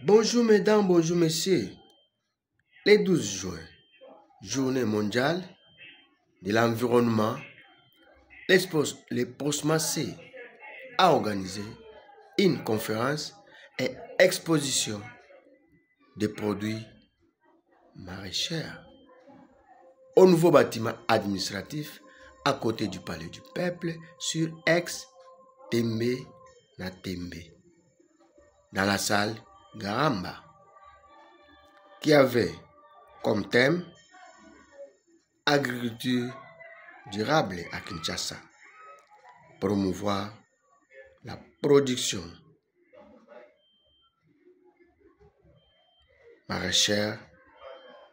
Bonjour mesdames, bonjour messieurs. Le 12 juin, journée mondiale de l'environnement, le POSMAC a organisé une conférence et exposition de produits maraîchers au nouveau bâtiment administratif à côté du Palais du Peuple sur Aix-Tembe na Tembe, dans la salle Garamba, qui avait comme thème agriculture durable à Kinshasa, promouvoir la production maraîchère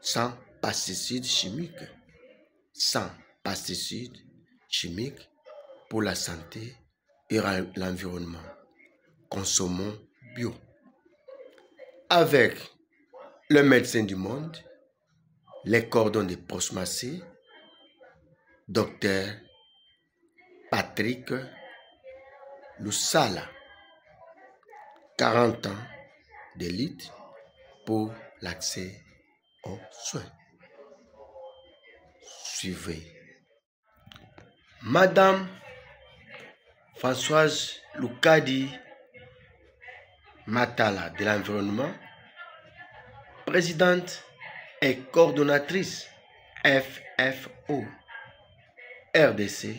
sans pesticides chimiques, pour la santé et l'environnement. Consommons bio. Avec le médecin du monde, les cordons de POSMAC, Dr Patrick Lusala, 40 ans d'élite pour l'accès aux soins. Suivez. Madame Françoise Lukadi Matala de l'environnement, présidente et coordonnatrice FFO RDC,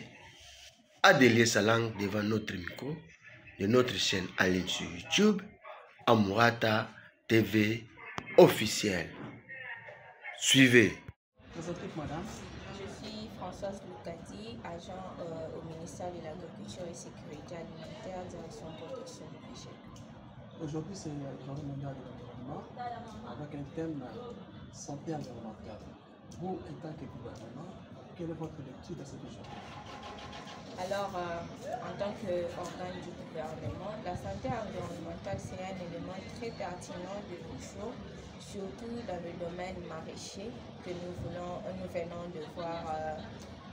a délié sa langue devant notre micro de notre chaîne en ligne sur YouTube, Amourata TV officiel. Suivez. Présentez madame. Je suis Françoise Lukadi, agent au ministère de l'Agriculture et Sécurité Alimentaire, direction protection des déchets. Aujourd'hui, c'est la journée mondiale de l'environnement avec un thème santé environnementale. Vous, en tant que gouvernement, quelle est votre lecture de cette journée? Alors, en tant qu'organe du gouvernement, la santé environnementale, c'est un élément très pertinent de nos jours, surtout dans le domaine maraîcher que nous venons de voir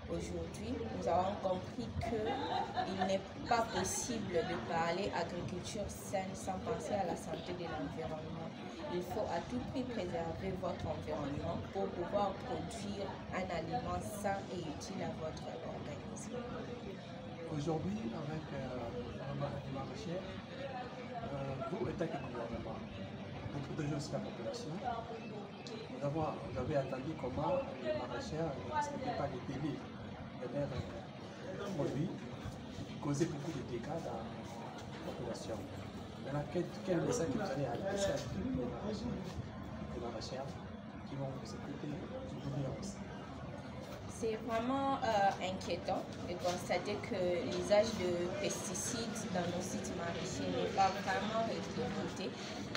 aujourd'hui. Nous avons compris qu'il n'est pas possible de parler agriculture saine sans penser à la santé de l'environnement. Il faut à tout prix préserver votre environnement pour pouvoir produire un aliment sain et utile à votre organisme. Aujourd'hui, avec les maraîchers, vous, en tant que gouvernement, pour protéger aussi la population, vous avez entendu comment les maraîchers ne respectaient pas les délais de leurs produits qui causaient beaucoup de dégâts dans la population. Maintenant, quel message vous allez adresser à tous les maraîchers qui vont vous écouter aussi? C'est vraiment inquiétant de constater que l'usage de pesticides dans nos sites maraîchers n'est pas vraiment réglementé.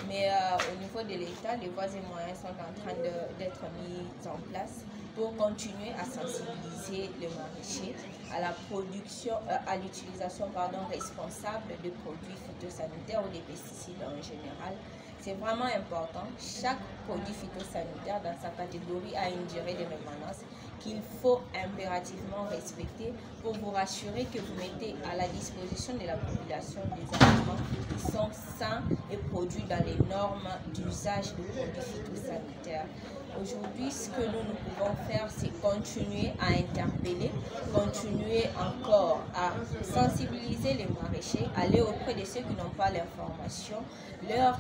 Mais au niveau de l'État, les voies et moyens sont en train d'être mis en place pour continuer à sensibiliser le maraîcher à la production, à l'utilisation responsable de produits phytosanitaires ou des pesticides en général. C'est vraiment important. Chaque produit phytosanitaire dans sa catégorie a une durée de rémanence qu'il faut impérativement respecter pour vous rassurer que vous mettez à la disposition de la population des aliments qui sont sains et produits dans les normes d'usage de produits phytosanitaires. Aujourd'hui, ce que nous pouvons faire, c'est continuer à interpeller, continuer encore à sensibiliser les maraîchers, aller auprès de ceux qui n'ont pas l'information, leur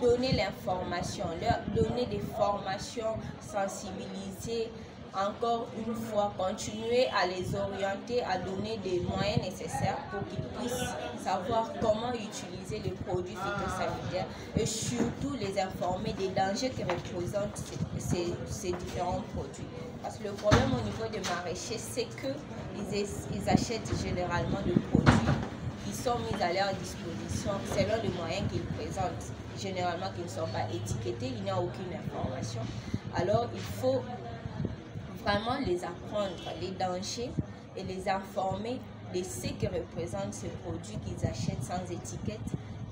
donner l'information, leur donner des formations, sensibiliser, encore une fois, continuer à les orienter, à donner des moyens nécessaires pour qu'ils puissent savoir comment utiliser les produits phytosanitaires et surtout les informer des dangers que représentent ces différents produits. Parce que le problème au niveau des maraîchers, c'est qu'ils achètent généralement des produits qui sont mis à leur disposition selon les moyens qu'ils présentent, généralement qui ne sont pas étiquetés, il n'y a aucune information. Alors il faut vraiment les apprendre les dangers et les informer de ce que représentent ces produits qu'ils achètent sans étiquette.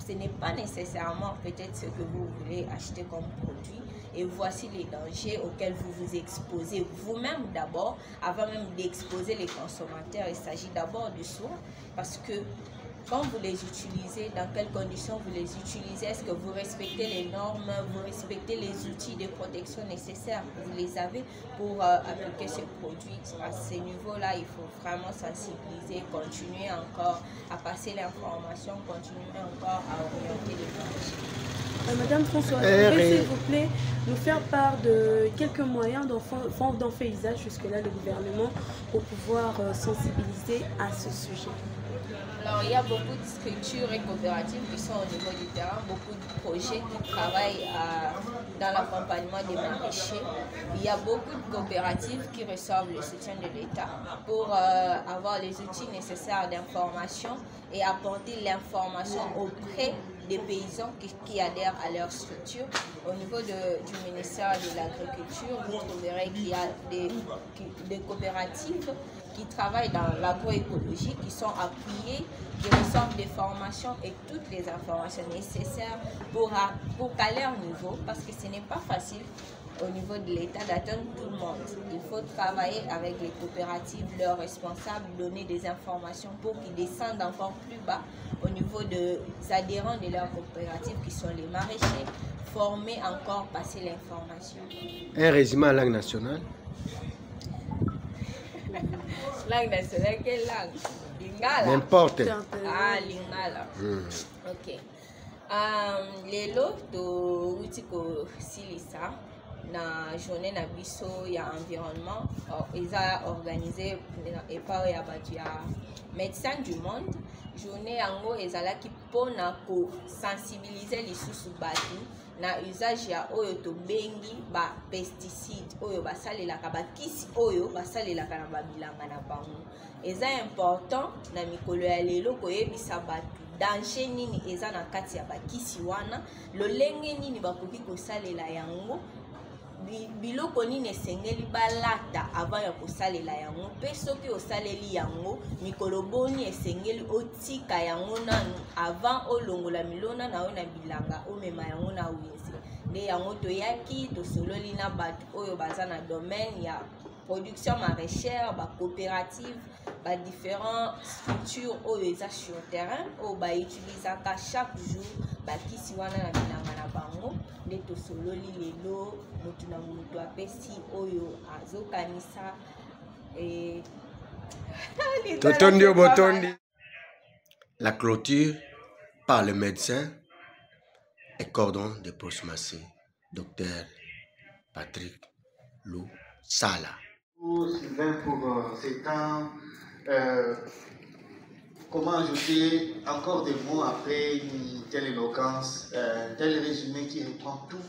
Ce n'est pas nécessairement peut-être ce que vous voulez acheter comme produit. Et voici les dangers auxquels vous vous exposez vous-même d'abord, avant même d'exposer les consommateurs. Il s'agit d'abord de soi, parce que quand vous les utilisez, dans quelles conditions vous les utilisez, est-ce que vous respectez les normes, vous respectez les outils de protection nécessaires, vous les avez pour appliquer ce produit. À ce niveau-là, il faut vraiment sensibiliser, continuer encore à passer l'information, continuer encore à orienter les marchés. Madame Françoise, pouvez s'il vous plaît nous faire part de quelques moyens dont fait usage jusque-là le gouvernement pour pouvoir sensibiliser à ce sujet? Alors, il y a beaucoup de structures et coopératives qui sont au niveau du terrain, beaucoup de projets qui travaillent dans l'accompagnement des maraîchers. Il y a beaucoup de coopératives qui reçoivent le soutien de l'État pour avoir les outils nécessaires d'information et apporter l'information auprès des paysans qui adhèrent à leur structure. Au niveau du ministère de l'Agriculture, vous trouverez qu'il y a des coopératives qui travaillent dans l'agroécologie, qui sont appuyées, qui reçoivent des formations et toutes les informations nécessaires pour qu'à leur niveau, parce que ce n'est pas facile au niveau de l'État d'atteindre tout le monde. Il faut travailler avec les coopératives, leurs responsables, donner des informations pour qu'ils descendent encore plus bas au niveau des adhérents de leurs coopératives qui sont les maraîchers, former encore, passer l'information. Un résumé à langue nationale. Langue nationale, quelle langue? Lingala. N'importe. Ah, Lingala. Ok. Lelo to utiko silisa na journée na biso ya environnement eza organisé et par ya batu ya Médecins du Monde. Journée yango ezalaki pona ko sensibiliser lisusu batu na usage ya oyo to bengi ba pesticide oyo basalelaka bakisi oyo basalelaka na babilanga na bango. Eza important na mikolo ya lelo koyebisa batu danger nini eza na kati ya bakisi wana, lolenge nini bakoki kosalela yango, biloko nini esengeli balata avant ya kosalela yango, pe soki osaleli yango mikolo boni esengeli otika yango nanu avant olongola milona na oyo na bilanga omema yango na wenze. Nde yango toyaki tosololi na bato oyo baza na domaine ya production maraîchère, ba coopérative, ba différentes structures oyo eza sur terrain oyo ba utilisaka chaque jour bakisi wana na bilanga na bango. Nde tosololi lelo motu na motu apesi oyo azokanisa Totondi Botondi. La clôture par le médecin et cordon de Prosmacé, Dr Patrick Lou Sala. Sylvain, pour ces temps, comment ajouter encore des mots après une telle éloquence, tel résumé qui reprend tout.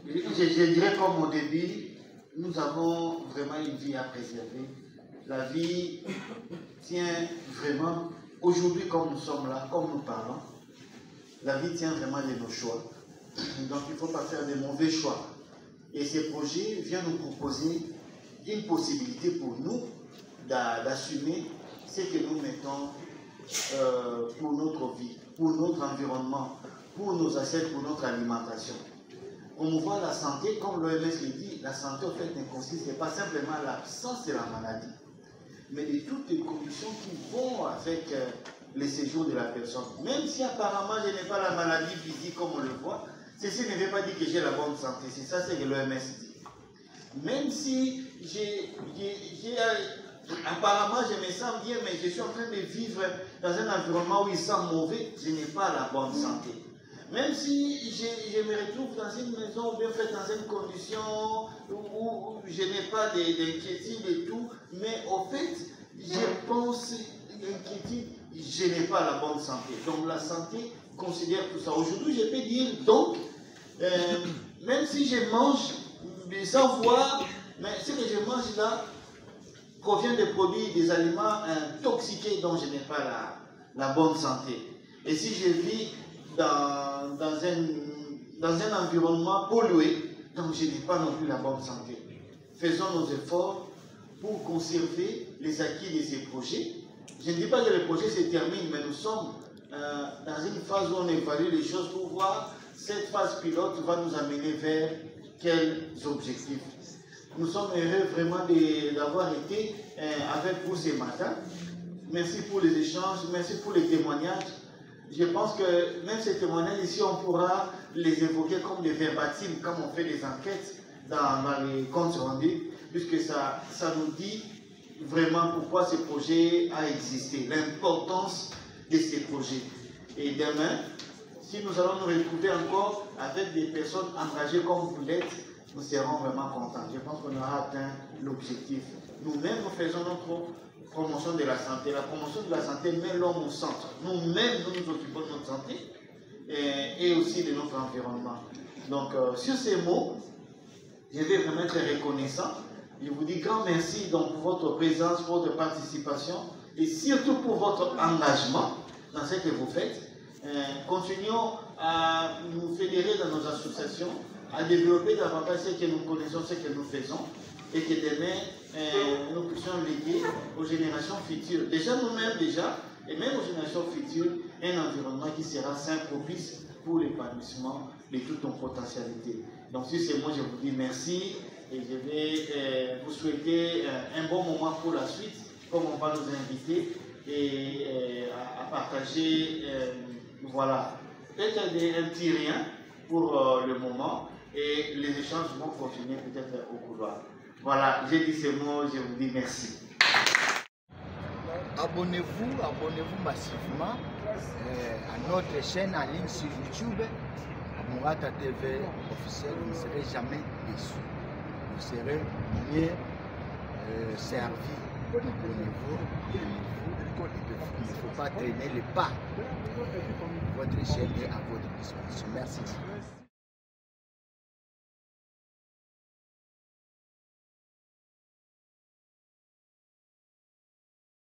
Je dirais comme au début, nous avons vraiment une vie à préserver. La vie tient vraiment, aujourd'hui comme nous sommes là, comme nous parlons, la vie tient vraiment de nos choix. Donc il ne faut pas faire de mauvais choix. Et ces projets viennent nous proposer une possibilité pour nous d'assumer ce que nous mettons pour notre vie, pour notre environnement, pour nos assiettes, pour notre alimentation. On voit la santé, comme l'OMS le dit, la santé en fait ne consiste pas simplement à l'absence de la maladie, mais de toutes les conditions qui vont avec le séjour de la personne. Même si apparemment je n'ai pas la maladie physique comme on le voit, ceci ne veut pas dire que j'ai la bonne santé. C'est ça ce que l'OMS dit. Même si apparemment je me sens bien, mais je suis en train de vivre dans un environnement où il sent mauvais, je n'ai pas la bonne santé. Même si je me retrouve dans une maison bien faite, dans une condition où je n'ai pas d'inquiétude et tout, mais au fait, je pense l'inquiétude, je n'ai pas la bonne santé. Donc la santé considère tout ça. Aujourd'hui, je peux dire donc, même si je mange sans voir, mais ce que je mange là provient des produits, des aliments intoxiqués dont je n'ai pas la bonne santé. Et si je vis dans un environnement pollué, donc je n'ai pas non plus la bonne santé. Faisons nos efforts pour conserver les acquis de ces projets. Je ne dis pas que le projet se termine, mais nous sommes dans une phase où on évalue les choses pour voir cette phase pilote va nous amener vers quels objectifs. Nous sommes heureux vraiment d'avoir été avec vous ce matin. Merci pour les échanges, merci pour les témoignages. Je pense que même ces témoignages ici, on pourra les évoquer comme des verbatims, comme on fait des enquêtes dans les comptes rendus, puisque ça nous dit vraiment pourquoi ce projet a existé, l'importance de ces projets. Et demain, si nous allons nous retrouver encore avec des personnes engagées comme vous l'êtes, nous serons vraiment contents. Je pense qu'on aura atteint l'objectif. Nous-mêmes, nous faisons notre promotion de la santé. La promotion de la santé met l'homme au centre. Nous-mêmes, nous nous occupons de notre santé et aussi de notre environnement. Donc, sur ces mots, je vais vraiment être reconnaissant. Je vous dis grand merci donc, pour votre présence, pour votre participation et surtout pour votre engagement dans ce que vous faites. Continuons à nous fédérer dans nos associations, à développer davantage ce que nous connaissons, ce que nous faisons, et que demain, nous puissions léguer aux générations futures, déjà nous-mêmes et même aux générations futures, un environnement qui sera sain, propice pour l'épanouissement de toute nos potentialités. Donc sur ces mots, je vous dis merci, et je vais vous souhaiter un bon moment pour la suite, comme on va nous inviter et à partager, voilà, peut-être un petit rien pour le moment, et les échanges vont continuer peut-être au couloir. Voilà, j'ai dit ces mots, je vous dis merci. Abonnez-vous massivement à notre chaîne en ligne sur YouTube, à Mourata TV officiel. Vous ne serez jamais déçus. Vous serez mieux servi. Abonnez-vous. Il ne faut pas traîner les pas. Votre chaîne est à votre disposition. Merci.